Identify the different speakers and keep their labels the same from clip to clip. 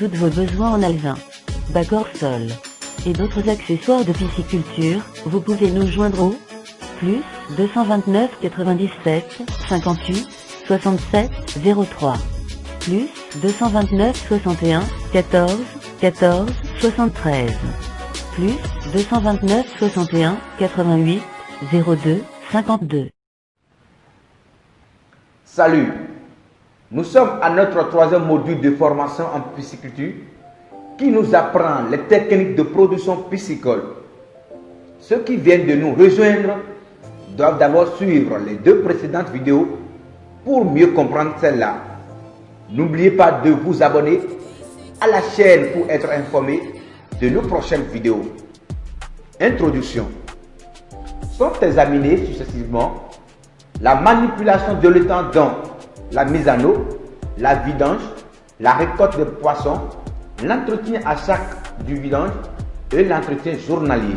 Speaker 1: tous vos besoins en alevin, bacor sol et d'autres accessoires de pisciculture, vous pouvez nous joindre au plus 229 97 58 67 03 plus 229 61 14 14 73 plus 229 61 88 02 52.
Speaker 2: Salut, nous sommes à notre troisième module de formation en pisciculture qui nous apprend les techniques de production piscicole. Ceux qui viennent de nous rejoindre doivent d'abord suivre les deux précédentes vidéos pour mieux comprendre celle-là. N'oubliez pas de vous abonner à la chaîne pour être informé de nos prochaines vidéos. Introduction. Sont examinés successivement la manipulation de l'étang dans la mise en eau, la vidange, la récolte des poissons, l'entretien à chaque du vidange et l'entretien journalier.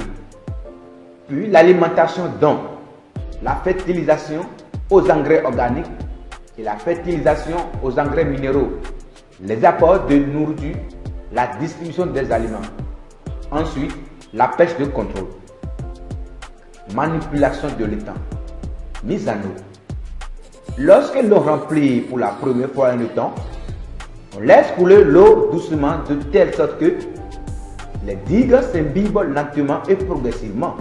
Speaker 2: Puis l'alimentation dans la fertilisation aux engrais organiques et la fertilisation aux engrais minéraux, les apports de nourriture, la distribution des aliments. Ensuite, la pêche de contrôle. Manipulation de l'étang. Mise en eau. Lorsque l'on remplit pour la première fois un étang, on laisse couler l'eau doucement de telle sorte que les digues s'imbibent lentement et progressivement,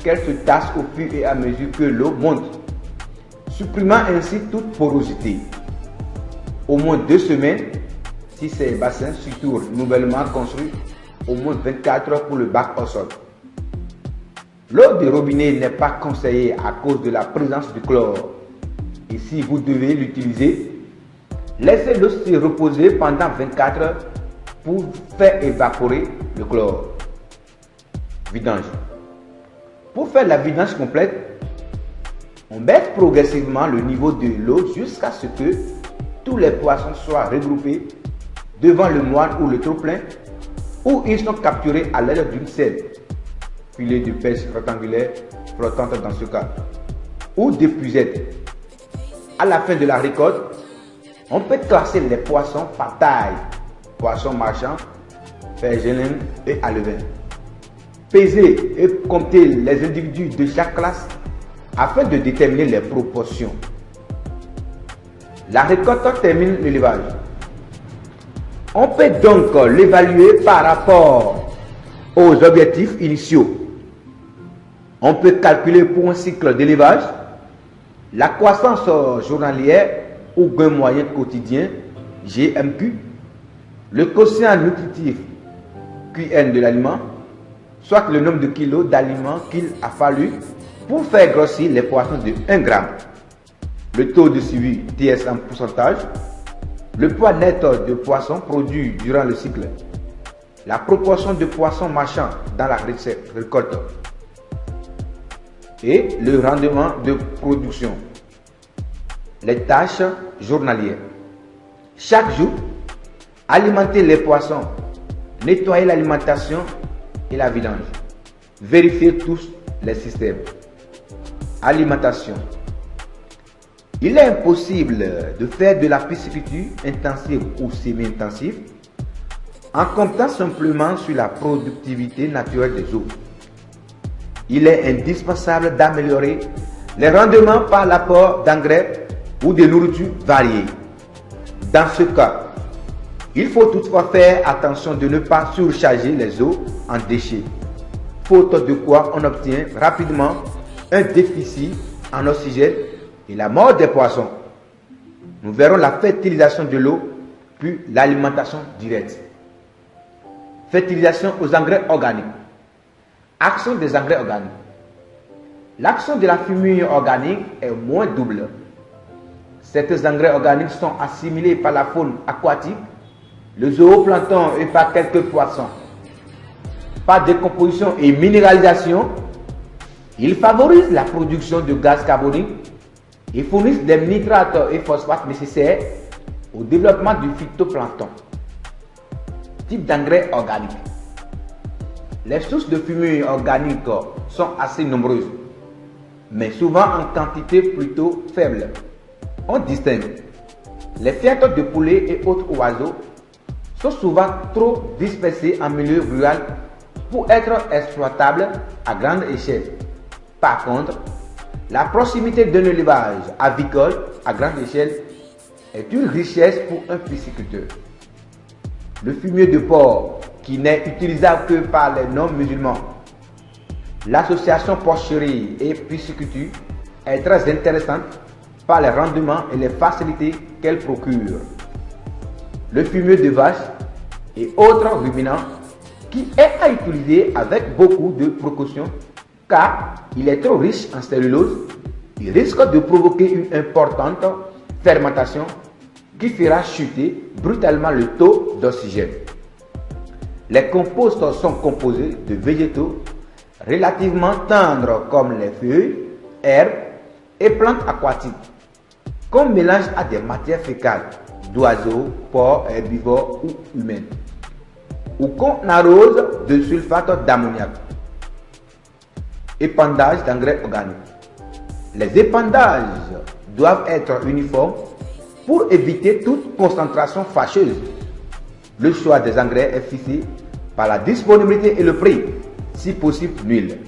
Speaker 2: qu'elles se tassent au fur et à mesure que l'eau monte, supprimant ainsi toute porosité. Au moins 2 semaines, si ces bassins, surtout nouvellement construits, au moins 24 heures pour le bac au sol. L'eau de robinet n'est pas conseillée à cause de la présence du chlore. Et si vous devez l'utiliser, laissez-le se reposer pendant 24 heures pour faire évaporer le chlore. Vidange. Pour faire la vidange complète, on baisse progressivement le niveau de l'eau jusqu'à ce que tous les poissons soient regroupés devant le moine ou le trop-plein, où ils sont capturés à l'aide d'une selle, filet de pêche rectangulaire flottante dans ce cas, ou d'épuisette. À la fin de la récolte, on peut classer les poissons par taille, poissons marchands, fergelin et alevin. Peser et compter les individus de chaque classe afin de déterminer les proportions. La récolte termine l'élevage. On peut donc l'évaluer par rapport aux objectifs initiaux. On peut calculer pour un cycle d'élevage la croissance journalière ou gain moyen quotidien, GMQ, le quotient nutritif, QN de l'aliment, soit le nombre de kilos d'aliments qu'il a fallu pour faire grossir les poissons de 1 gramme, le taux de suivi TS en pourcentage, le poids net de poissons produits durant le cycle, la proportion de poissons marchands dans la récolte et le rendement de production. Les tâches journalières. Chaque jour, alimenter les poissons, nettoyer l'alimentation et la vidange. Vérifier tous les systèmes. Alimentation. Il est impossible de faire de la pisciculture intensive ou semi-intensive en comptant simplement sur la productivité naturelle des eaux. Il est indispensable d'améliorer les rendements par l'apport d'engrais ou de nourriture variée. Dans ce cas, il faut toutefois faire attention de ne pas surcharger les eaux en déchets, faute de quoi on obtient rapidement un déficit en oxygène et la mort des poissons. Nous verrons la fertilisation de l'eau, puis l'alimentation directe. Fertilisation aux engrais organiques. Action des engrais organiques. L'action de la fumure organique est moins double. Certains engrais organiques sont assimilés par la faune aquatique, le zooplancton et par quelques poissons. Par décomposition et minéralisation, ils favorisent la production de gaz carbonique et fournissent des nitrates et phosphates nécessaires au développement du phytoplancton. Type d'engrais organique. Les sources de fumure organique sont assez nombreuses, mais souvent en quantité plutôt faible. On distingue les fientes de poulet et autres oiseaux sont souvent trop dispersés en milieu rural pour être exploitables à grande échelle. Par contre, la proximité d'un élevage avicole à grande échelle est une richesse pour un pisciculteur. Le fumier de porc, qui n'est utilisable que par les non-musulmans. L'association porcherie et pisciculture est très intéressante par les rendements et les facilités qu'elle procure. Le fumier de vache et autres ruminants qui est à utiliser avec beaucoup de précaution car il est trop riche en cellulose, il risque de provoquer une importante fermentation qui fera chuter brutalement le taux d'oxygène. Les composts sont composés de végétaux relativement tendres comme les feuilles, herbes et plantes aquatiques, qu'on mélange à des matières fécales d'oiseaux, porcs, herbivores ou humains, ou qu'on arrose de sulfate d'ammoniac. Épandage d'engrais organiques. Les épandages doivent être uniformes pour éviter toute concentration fâcheuse. Le choix des engrais est fixé par la disponibilité et le prix, si possible nul.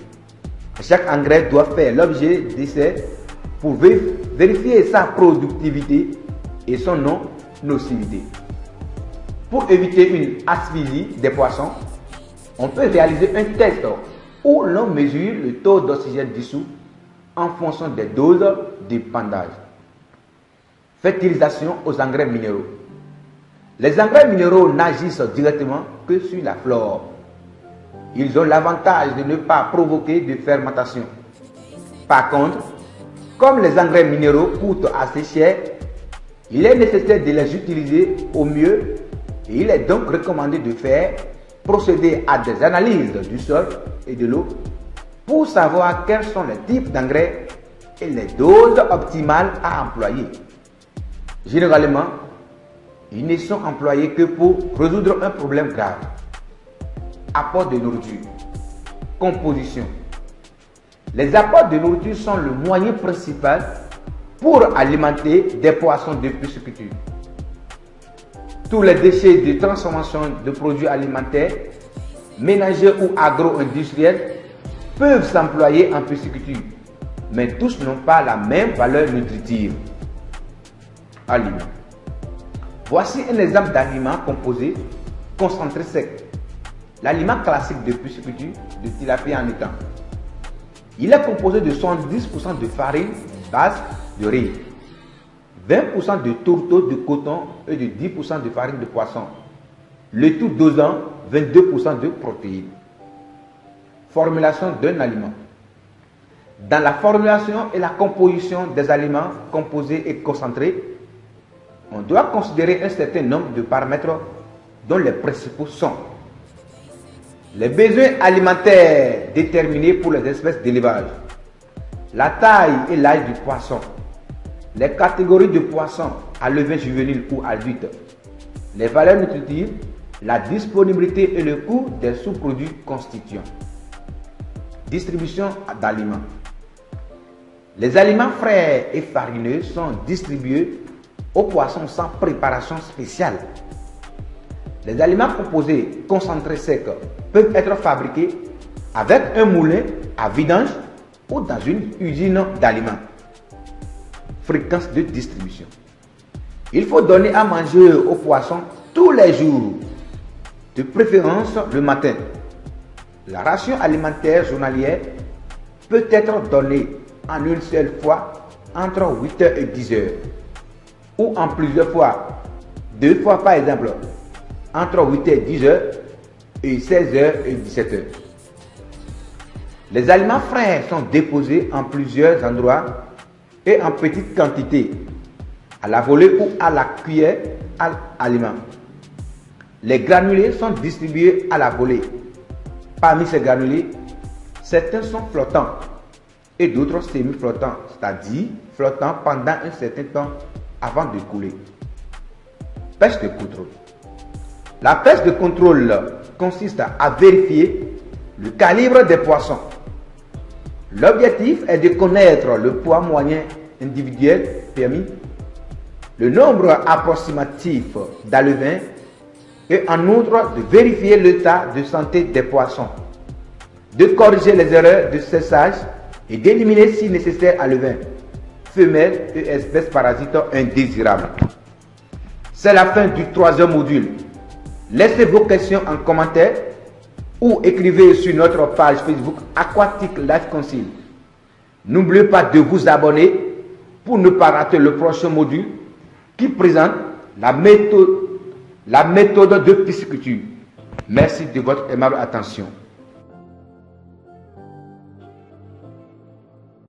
Speaker 2: Chaque engrais doit faire l'objet d'essais pour vérifier sa productivité et son non-nocivité. Pour éviter une asphyxie des poissons, on peut réaliser un test où l'on mesure le taux d'oxygène dissous en fonction des doses d'épandage. Fertilisation aux engrais minéraux. Les engrais minéraux n'agissent directement que sur la flore. Ils ont l'avantage de ne pas provoquer de fermentation. Par contre, comme les engrais minéraux coûtent assez cher, il est nécessaire de les utiliser au mieux et il est donc recommandé de faire procéder à des analyses du sol et de l'eau pour savoir quels sont les types d'engrais et les doses optimales à employer. Généralement, ils ne sont employés que pour résoudre un problème grave. Apport de nourriture. Composition. Les apports de nourriture sont le moyen principal pour alimenter des poissons de pisciculture. Tous les déchets de transformation de produits alimentaires, ménagers ou agro-industriels, peuvent s'employer en pisciculture, mais tous n'ont pas la même valeur nutritive. Aliments. Voici un exemple d'aliment composé concentré sec. L'aliment classique de pisciculture de tilapie en étang. Il est composé de 70% de farine base de riz, 20% de tourteau de coton et de 10% de farine de poisson, le tout dosant 22% de protéines. Formulation d'un aliment. Dans la formulation et la composition des aliments composés et concentrés, on doit considérer un certain nombre de paramètres dont les principaux sont les besoins alimentaires déterminés pour les espèces d'élevage, la taille et l'âge du poisson, les catégories de poissons à levain juvénile ou adulte, les valeurs nutritives, la disponibilité et le coût des sous-produits constituants. Distribution d'aliments. Les aliments frais et farineux sont distribués aux poissons sans préparation spéciale. Les aliments composés concentrés secs peuvent être fabriqués avec un moulin à vidange ou dans une usine d'aliments. Fréquence de distribution. Il faut donner à manger aux poissons tous les jours, de préférence le matin. La ration alimentaire journalière peut être donnée en une seule fois entre 8h et 10h, ou en plusieurs fois, 2 fois par exemple, entre 8h et 10h et 16h et 17h. Les aliments frais sont déposés en plusieurs endroits et en petite quantité, à la volée ou à la cuillère à aliment. Les granulés sont distribués à la volée. Parmi ces granulés, certains sont flottants et d'autres semi-flottants, c'est-à-dire flottants pendant un certain temps avant de couler. Pêche de contrôle. La pêche de contrôle consiste à vérifier le calibre des poissons. L'objectif est de connaître le poids moyen individuel permis, le nombre approximatif d'alevins et en outre de vérifier l'état de santé des poissons, de corriger les erreurs de séchage et d'éliminer si nécessaire alevins, femelles et espèces parasites indésirables. C'est la fin du 3e module. Laissez vos questions en commentaire ou écrivez sur notre page Facebook Aquatic Life Council. N'oubliez pas de vous abonner pour ne pas rater le prochain module qui présente la méthode de pisciculture. Merci de votre aimable attention.